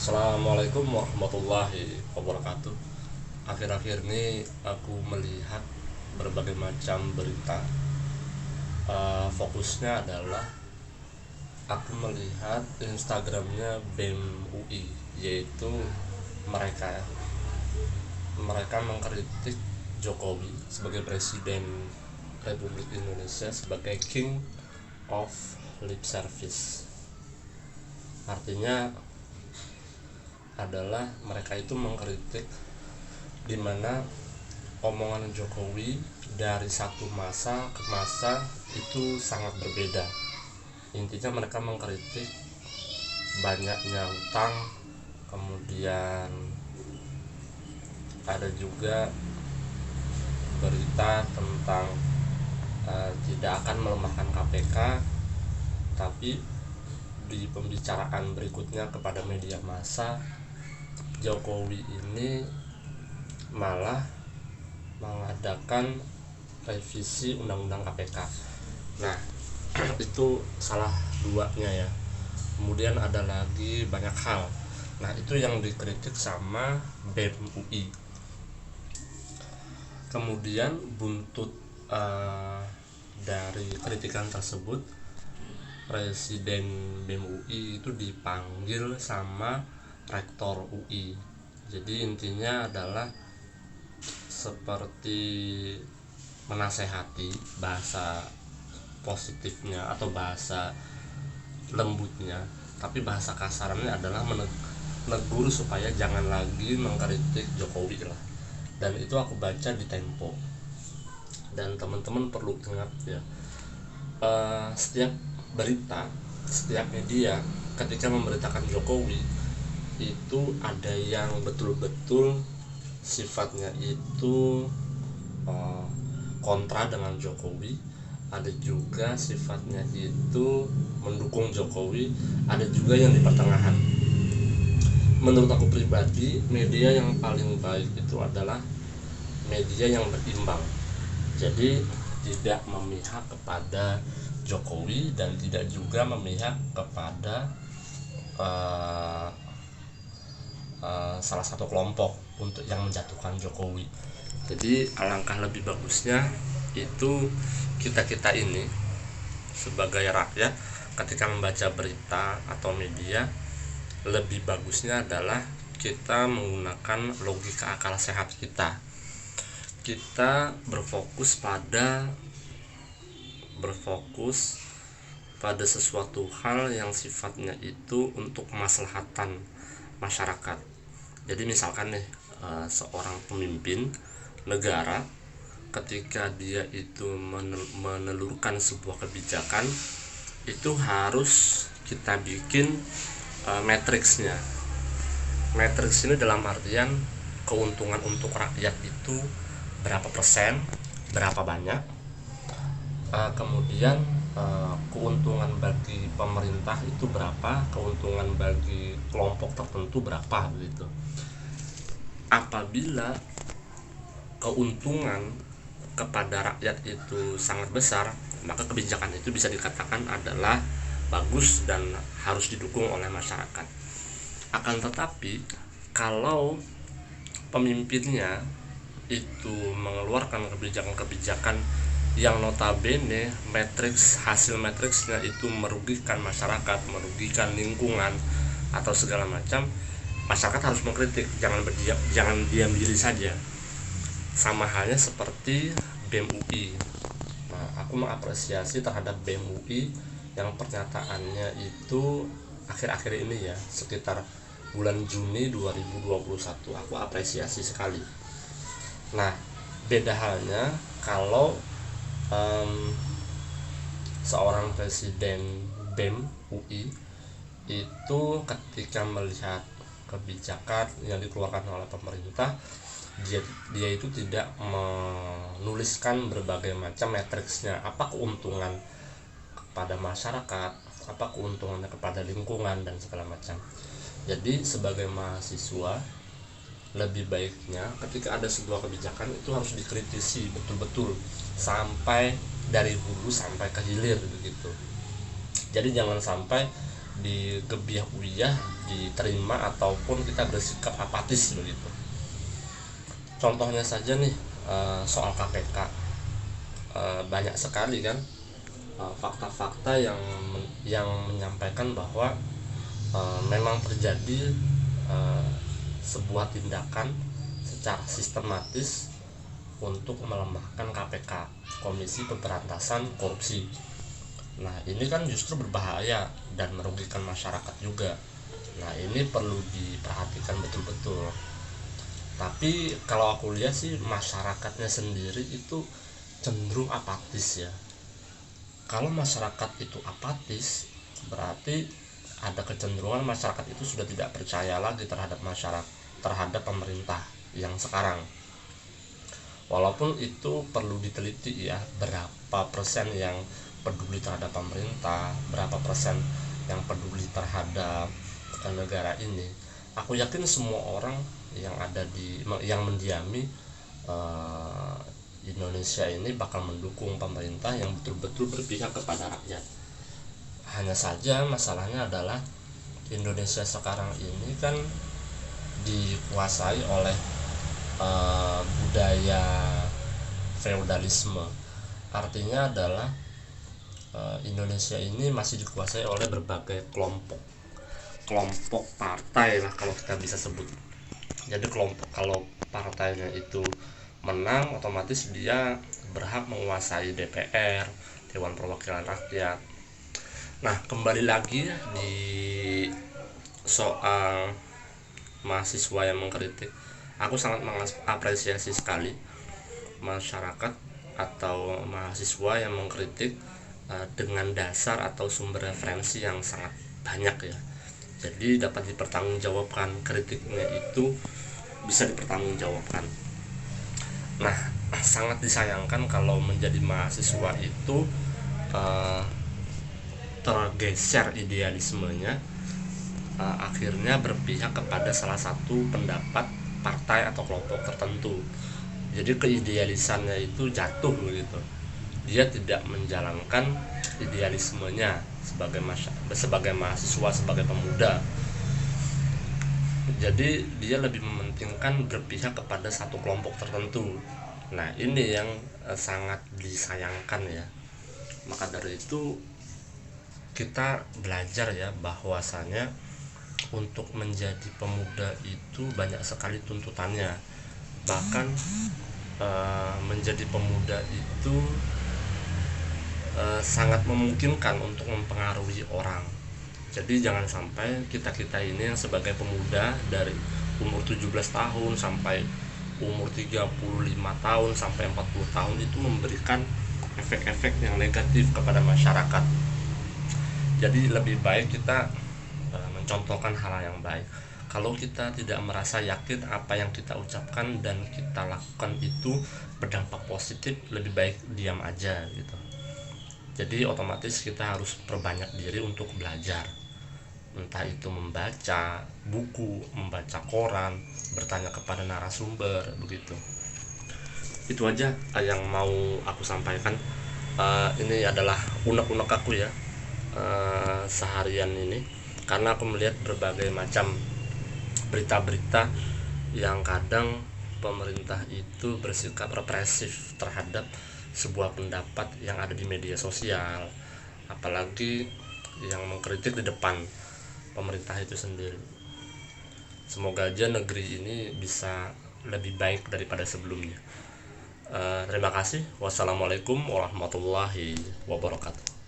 Assalamualaikum warahmatullahi wabarakatuh. Akhir-akhir ini aku melihat berbagai macam berita. Fokusnya adalah aku melihat Instagramnya BEM UI, yaitu mereka mereka mengkritik Jokowi sebagai Presiden Republik Indonesia sebagai King of Lip Service. Artinya adalah mereka itu mengkritik di mana omongan Jokowi dari satu masa ke masa itu sangat berbeda. Intinya mereka mengkritik banyaknya utang, kemudian ada juga berita tentang tidak akan melemahkan KPK, tapi di pembicaraan berikutnya kepada media massa, Jokowi ini malah mengadakan revisi undang-undang KPK. Nah, itu salah duanya ya. Kemudian ada lagi banyak hal. Nah, itu yang dikritik sama BEM UI. Kemudian buntut dari kritikan tersebut, Presiden BEM UI itu dipanggil sama Rektor UI. Jadi intinya adalah seperti menasehati, bahasa positifnya atau bahasa lembutnya, tapi bahasa kasarnya adalah menegur supaya jangan lagi mengkritik Jokowi lah. Dan itu aku baca di Tempo. Dan teman-teman perlu ingat ya, setiap berita, setiap media ketika memberitakan Jokowi itu ada yang betul-betul sifatnya itu kontra dengan Jokowi, ada juga sifatnya itu mendukung Jokowi, ada juga yang di pertengahan. Menurut aku pribadi, media yang paling baik itu adalah media yang berimbang. Jadi tidak memihak kepada Jokowi dan tidak juga memihak kepada salah satu kelompok untuk yang menjatuhkan Jokowi. Jadi alangkah lebih bagusnya itu kita ini sebagai rakyat ketika membaca berita atau media, lebih bagusnya adalah kita menggunakan logika akal sehat kita. Kita berfokus pada sesuatu hal yang sifatnya itu untuk kemaslahatan masyarakat. Jadi misalkan nih, seorang pemimpin negara ketika dia itu menelurkan sebuah kebijakan, itu harus kita bikin matriksnya. Matriks ini dalam artian keuntungan untuk rakyat itu berapa persen, berapa banyak, kemudian keuntungan bagi pemerintah itu berapa, keuntungan bagi kelompok tertentu berapa gitu. Apabila keuntungan kepada rakyat itu sangat besar, maka kebijakan itu bisa dikatakan adalah bagus dan harus didukung oleh masyarakat. Akan tetapi kalau pemimpinnya itu mengeluarkan kebijakan-kebijakan yang notabene hasil matriksnya itu merugikan masyarakat, merugikan lingkungan atau segala macam, masyarakat harus mengkritik, jangan diam diri saja. Sama halnya seperti BEM UI. Nah, aku mengapresiasi terhadap BEM UI yang pernyataannya itu akhir-akhir ini ya, sekitar bulan Juni 2021. Aku apresiasi sekali. Nah, beda halnya kalau seorang presiden BEM UI itu ketika melihat kebijakan yang dikeluarkan oleh pemerintah, dia itu tidak menuliskan berbagai macam matriksnya, apa keuntungan kepada masyarakat, apa keuntungannya kepada lingkungan dan segala macam. Jadi sebagai mahasiswa, lebih baiknya ketika ada sebuah kebijakan itu harus dikritisi betul-betul sampai dari hulu sampai ke hilir begitu. Jadi jangan sampai digebiah uyah, diterima, ataupun kita bersikap apatis begitu. Contohnya saja nih, soal KPK, banyak sekali kan fakta-fakta yang menyampaikan bahwa memang terjadi sebuah tindakan secara sistematis untuk melemahkan KPK, Komisi Pemberantasan Korupsi. Nah, ini kan justru berbahaya dan merugikan masyarakat juga. Nah, ini perlu diperhatikan betul-betul. Tapi kalau aku lihat sih, masyarakatnya sendiri itu cenderung apatis ya. Kalau masyarakat itu apatis, berarti ada kecenderungan masyarakat itu sudah tidak percaya lagi terhadap pemerintah yang sekarang. Walaupun itu perlu diteliti ya, berapa persen yang peduli terhadap pemerintah, berapa persen yang peduli terhadap negara ini. Aku yakin semua orang yang mendiami Indonesia ini bakal mendukung pemerintah yang betul-betul berpihak kepada rakyat. Hanya saja masalahnya adalah Indonesia sekarang ini kan dikuasai oleh budaya feodalisme. Artinya adalah Indonesia ini masih dikuasai oleh berbagai kelompok partai lah kalau kita bisa sebut. Jadi kalau partainya itu menang, otomatis dia berhak menguasai DPR, Dewan Perwakilan Rakyat. Nah, kembali lagi di soal mahasiswa yang mengkritik, aku sangat mengapresiasi sekali masyarakat atau mahasiswa yang mengkritik dengan dasar atau sumber referensi yang sangat banyak ya. Jadi dapat dipertanggungjawabkan, kritiknya itu bisa dipertanggungjawabkan. Nah, sangat disayangkan kalau menjadi mahasiswa itu tergeser idealismenya, akhirnya berpihak kepada salah satu pendapat partai atau kelompok tertentu. Jadi keidealisannya itu jatuh begitu. Dia tidak menjalankan idealismenya sebagai mahasiswa, sebagai pemuda. Jadi dia lebih mementingkan berpihak kepada satu kelompok tertentu. Nah, ini yang sangat disayangkan ya. Maka dari itu kita belajar ya, bahwasanya untuk menjadi pemuda itu banyak sekali tuntutannya. Bahkan menjadi pemuda itu sangat memungkinkan untuk mempengaruhi orang. Jadi jangan sampai kita ini yang sebagai pemuda dari umur 17 tahun sampai umur 35 tahun sampai 40 tahun itu memberikan efek-efek yang negatif kepada masyarakat. Jadi lebih baik kita mencontohkan hal yang baik. Kalau kita tidak merasa yakin apa yang kita ucapkan dan kita lakukan itu berdampak positif, lebih baik diam aja gitu. Jadi otomatis kita harus perbanyak diri untuk belajar, entah itu membaca buku, membaca koran, bertanya kepada narasumber begitu. Itu aja yang mau aku sampaikan. Ini adalah unek-unek aku ya seharian ini, karena aku melihat berbagai macam berita-berita yang kadang pemerintah itu bersikap represif terhadap sebuah pendapat yang ada di media sosial, apalagi yang mengkritik di depan pemerintah itu sendiri. Semoga aja negeri ini bisa lebih baik daripada sebelumnya. Terima kasih. Wassalamualaikum warahmatullahi wabarakatuh.